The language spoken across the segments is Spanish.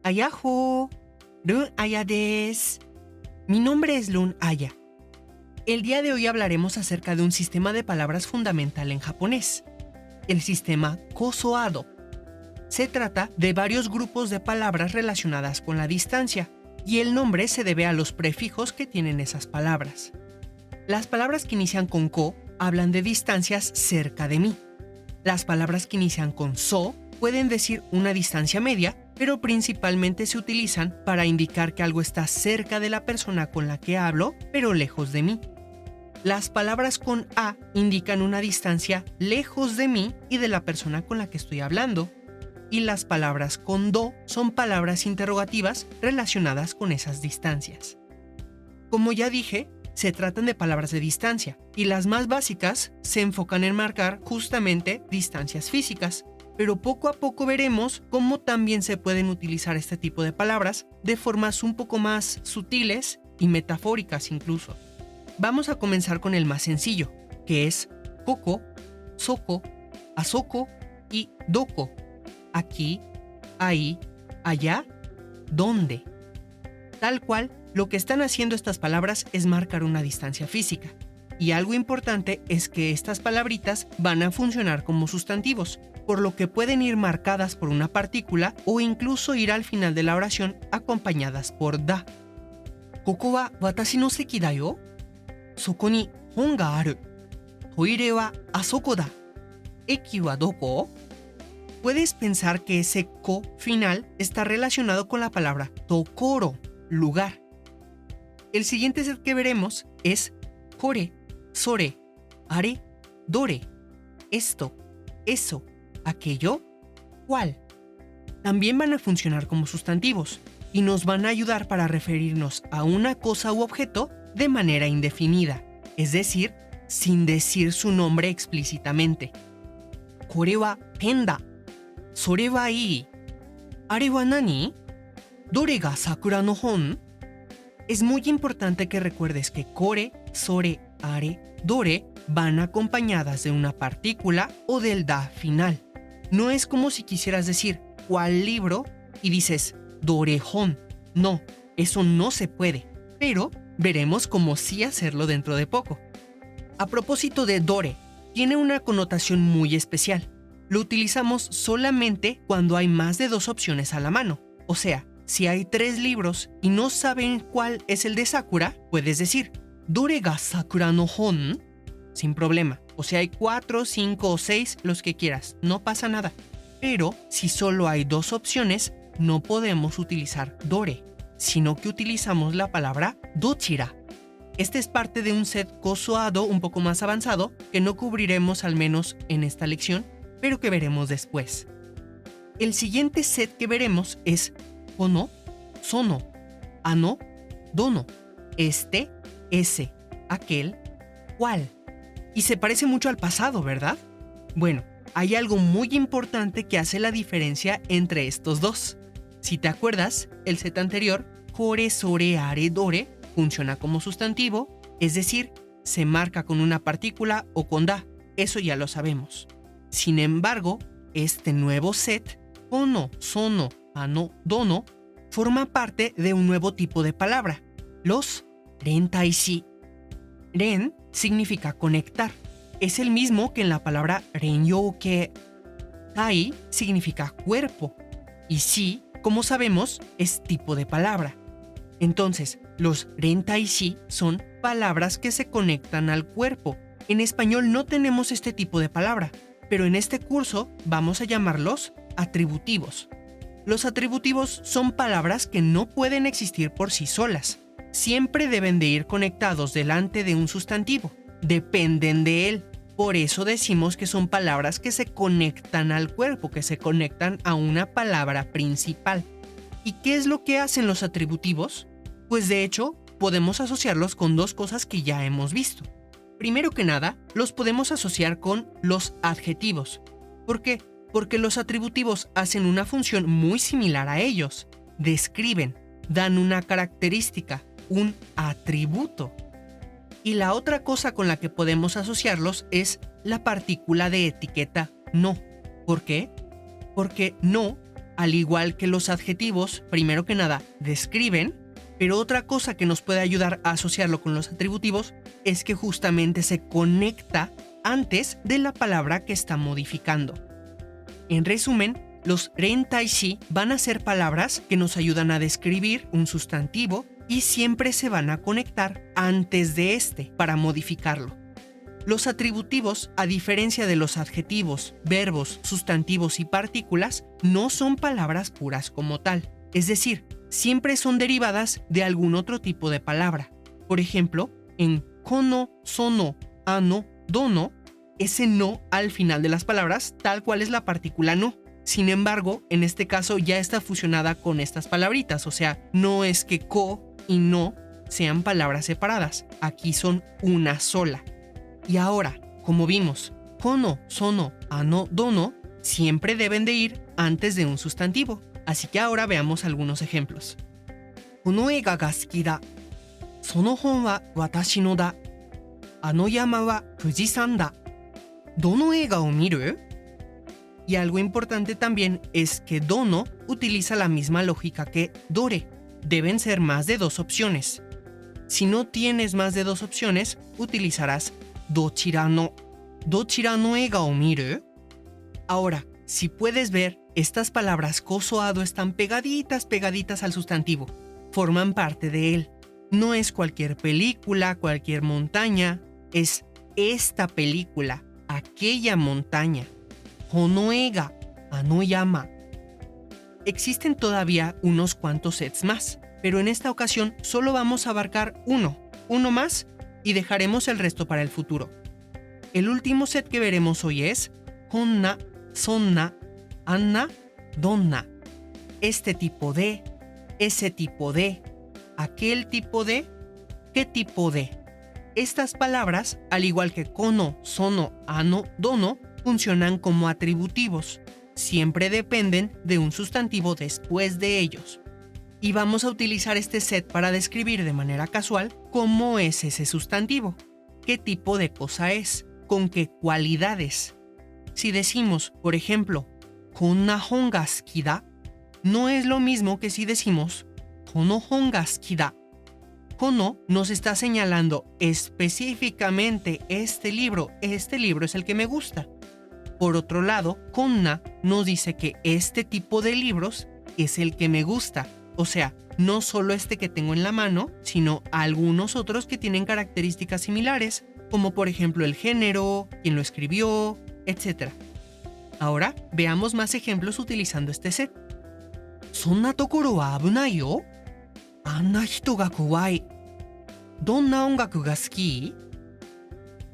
Ayaho, Run Aya des. Mi nombre es Lun Aya. El día de hoy hablaremos acerca de un sistema de palabras fundamental en japonés, el sistema Kosoado. Se trata de varios grupos de palabras relacionadas con la distancia, y el nombre se debe a los prefijos que tienen esas palabras. Las palabras que inician con ko hablan de distancias cerca de mí. Las palabras que inician con so pueden decir una distancia media, pero principalmente se utilizan para indicar que algo está cerca de la persona con la que hablo, pero lejos de mí. Las palabras con a indican una distancia lejos de mí y de la persona con la que estoy hablando. Y las palabras con do son palabras interrogativas relacionadas con esas distancias. Como ya dije, se tratan de palabras de distancia, y las más básicas se enfocan en marcar justamente distancias físicas, pero poco a poco veremos cómo también se pueden utilizar este tipo de palabras de formas un poco más sutiles y metafóricas incluso. Vamos a comenzar con el más sencillo, que es koko, soko, asoko y doko. Aquí, ahí, allá, ¿dónde? Tal cual, lo que están haciendo estas palabras es marcar una distancia física. Y algo importante es que estas palabritas van a funcionar como sustantivos, por lo que pueden ir marcadas por una partícula o incluso ir al final de la oración acompañadas por da. Koko wa watashi no seki da yo. Soko ni hon ga aru. Toire wa asoko da. Eki wa doko? Puedes pensar que ese ko final está relacionado con la palabra tokoro, lugar. El siguiente set que veremos es kore, sore, are, dore, esto, eso, aquello, cuál. También van a funcionar como sustantivos y nos van a ayudar para referirnos a una cosa u objeto de manera indefinida, es decir, sin decir su nombre explícitamente. Kore wa pen da. Sore wa ii. Are wa nani? Dore ga sakura no hon? Es muy importante que recuerdes que kore, sore, are, dore van acompañadas de una partícula o del da final. No es como si quisieras decir ¿cuál libro? Y dices dore hon. No, eso no se puede, pero veremos cómo sí hacerlo dentro de poco. A propósito de dore, tiene una connotación muy especial. Lo utilizamos solamente cuando hay más de dos opciones a la mano. O sea, si hay 3 libros y no saben cuál es el de Sakura, puedes decir ¿dore ga sakura no hon? Sin problema. O sea, hay 4, 5 o 6, los que quieras. No pasa nada. Pero si solo hay 2 opciones, no podemos utilizar dore, sino que utilizamos la palabra dochira. Este es parte de un set kosoado un poco más avanzado que no cubriremos al menos en esta lección, pero que veremos después. El siguiente set que veremos es kono, sono, ano, dono, este, ese, aquel, cual. Y se parece mucho al pasado, ¿verdad? Bueno, hay algo muy importante que hace la diferencia entre estos dos. Si te acuerdas, el set anterior, kore, sore, are, dore, funciona como sustantivo, es decir, se marca con una partícula o con da. Eso ya lo sabemos. Sin embargo, este nuevo set, kono, sono, ano, dono, forma parte de un nuevo tipo de palabra, los rentaishi. Ren significa conectar. Es el mismo que en la palabra renyouke. Tai significa cuerpo. Y shi, como sabemos, es tipo de palabra. Entonces, los rentaishi son palabras que se conectan al cuerpo. En español no tenemos este tipo de palabra, pero en este curso vamos a llamarlos atributivos. Los atributivos son palabras que no pueden existir por sí solas. Siempre deben de ir conectados delante de un sustantivo. Dependen de él. Por eso decimos que son palabras que se conectan al cuerpo, que se conectan a una palabra principal. ¿Y qué es lo que hacen los atributivos? Pues de hecho, podemos asociarlos con 2 cosas que ya hemos visto. Primero que nada, los podemos asociar con los adjetivos. ¿Por qué? Porque los atributivos hacen una función muy similar a ellos. Describen, dan una característica, un atributo. Y la otra cosa con la que podemos asociarlos es la partícula de etiqueta no. ¿Por qué? Porque no Al igual que los adjetivos, primero que nada, describen, pero otra cosa que nos puede ayudar a asociarlo con los atributivos es que justamente se conecta antes de la palabra que está modificando. En resumen, los rentaishi van a ser palabras que nos ayudan a describir un sustantivo y siempre se van a conectar antes de este para modificarlo. Los atributivos, a diferencia de los adjetivos, verbos, sustantivos y partículas, no son palabras puras como tal. Es decir, siempre son derivadas de algún otro tipo de palabra. Por ejemplo, en kono, sono, ano, dono, ese no al final de las palabras, tal cual es la partícula no. Sin embargo, en este caso ya está fusionada con estas palabritas, o sea, no es que ko y no sean palabras separadas. Aquí son una sola. Y ahora, como vimos, kono, sono, ano, dono siempre deben de ir antes de un sustantivo. Así que ahora veamos algunos ejemplos. Kono eiga ga suki da. Sono hon wa watashi no da. Ano yama wa Fujisan da. ¿Dono eiga o miru? Y algo importante también es que dono utiliza la misma lógica que dore. Deben ser más de dos opciones. Si no tienes más de dos opciones, utilizarás dochira no. ¿Dochira no eiga o miru? Ahora, si puedes ver, estas palabras kosoado están pegaditas al sustantivo. Forman parte de él. No es cualquier película, cualquier montaña. Es esta película, aquella montaña. Kono eiga, ano yama. Existen todavía unos cuantos sets más, pero en esta ocasión solo vamos a abarcar uno más, y dejaremos el resto para el futuro. El último set que veremos hoy es honna, sonna, anna, donna. Este tipo de, ese tipo de, aquel tipo de, qué tipo de. Estas palabras, al igual que kono, sono, ano, dono, funcionan como atributivos. Siempre dependen de un sustantivo después de ellos. Y vamos a utilizar este set para describir de manera casual cómo es ese sustantivo, qué tipo de cosa es, con qué cualidades. Si decimos, por ejemplo, konna hon ga suki da, no es lo mismo que si decimos kono hon ga suki da. Kono nos está señalando específicamente este libro es el que me gusta. Por otro lado, konna nos dice que este tipo de libros es el que me gusta. O sea, no solo este que tengo en la mano, sino algunos otros que tienen características similares, como por ejemplo el género, quién lo escribió, etc. Ahora, veamos más ejemplos utilizando este set. ¿Sonna tokoro wa abunai yo? Anna hito ga kowai. ¿Donna ongaku ga suki?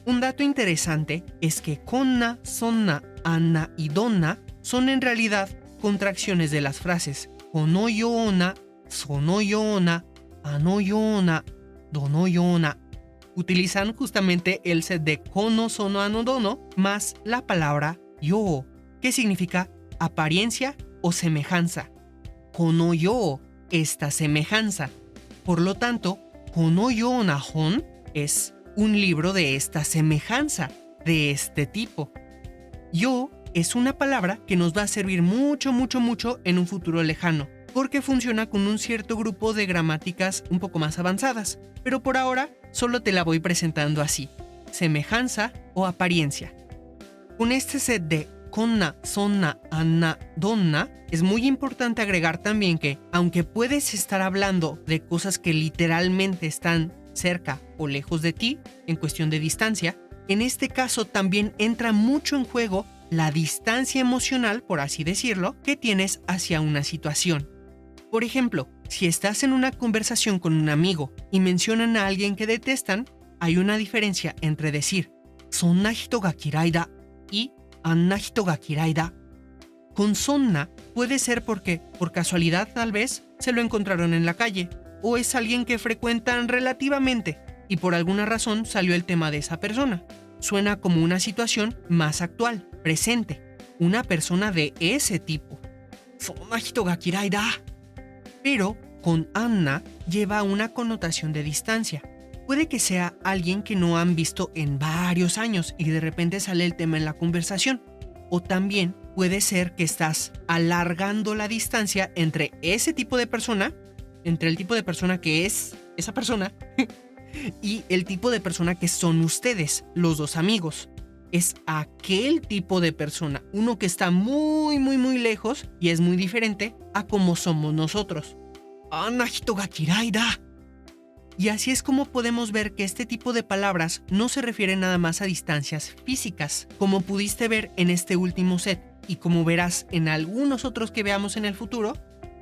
Un dato interesante es que konna, sonna, anna y donna son en realidad contracciones de las frases kono yona, sono yona, ano yona, dono yona. Utilizan justamente el set de kono, sono, ano, dono más la palabra yo, que significa apariencia o semejanza. Kono yo, esta semejanza. Por lo tanto, kono yona hon es un libro de esta semejanza, de este tipo. Yo es una palabra que nos va a servir mucho en un futuro lejano, porque funciona con un cierto grupo de gramáticas un poco más avanzadas, pero por ahora solo te la voy presentando así, semejanza o apariencia. Con este set de konna, sonna, anna, donna, es muy importante agregar también que, aunque puedes estar hablando de cosas que literalmente están cerca o lejos de ti, en cuestión de distancia, en este caso también entra mucho en juego la distancia emocional, por así decirlo, que tienes hacia una situación. Por ejemplo, si estás en una conversación con un amigo y mencionan a alguien que detestan, hay una diferencia entre decir sonna hito ga kirai da y anna hito ga kirai da. Con sonna puede ser porque, por casualidad tal vez, se lo encontraron en la calle, o es alguien que frecuentan relativamente y por alguna razón salió el tema de esa persona. Suena como una situación más actual, presente, una persona de ese tipo. Sonna hito ga kirai da. Pero con anna lleva una connotación de distancia. Puede que sea alguien que no han visto en varios años y de repente sale el tema en la conversación. O también puede ser que estás alargando la distancia entre ese tipo de persona, entre el tipo de persona que es esa persona y el tipo de persona que son ustedes, los dos amigos. Es aquel tipo de persona, uno que está muy, muy, muy lejos y es muy diferente a como somos nosotros. ¡Ana hito ga kirai da! Y así es como podemos ver que este tipo de palabras no se refieren nada más a distancias físicas, como pudiste ver en este último set, y como verás en algunos otros que veamos en el futuro,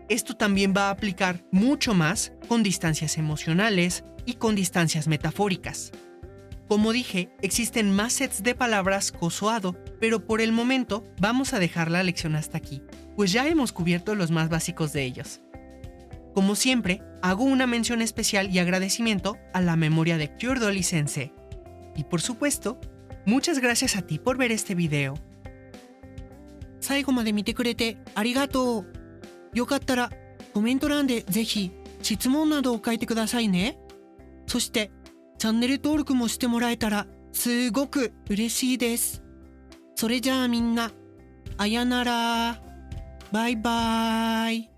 esto también va a aplicar mucho más con distancias emocionales y con distancias metafóricas. Como dije, existen más sets de palabras kosoado, pero por el momento vamos a dejar la lección hasta aquí, pues ya hemos cubierto los más básicos de ellos. Como siempre, hago una mención especial y agradecimiento a la memoria de Kyordoli Sensei. Y por supuesto, muchas gracias a ti por ver este video. 最後まで見てくれてありがとう。よかったらコメント欄でぜひ質問などを書いてくださいね。そしてチャンネル登録もしてもらえたらすごく嬉しいです。それじゃあみんな、あやなら。バイバーイ。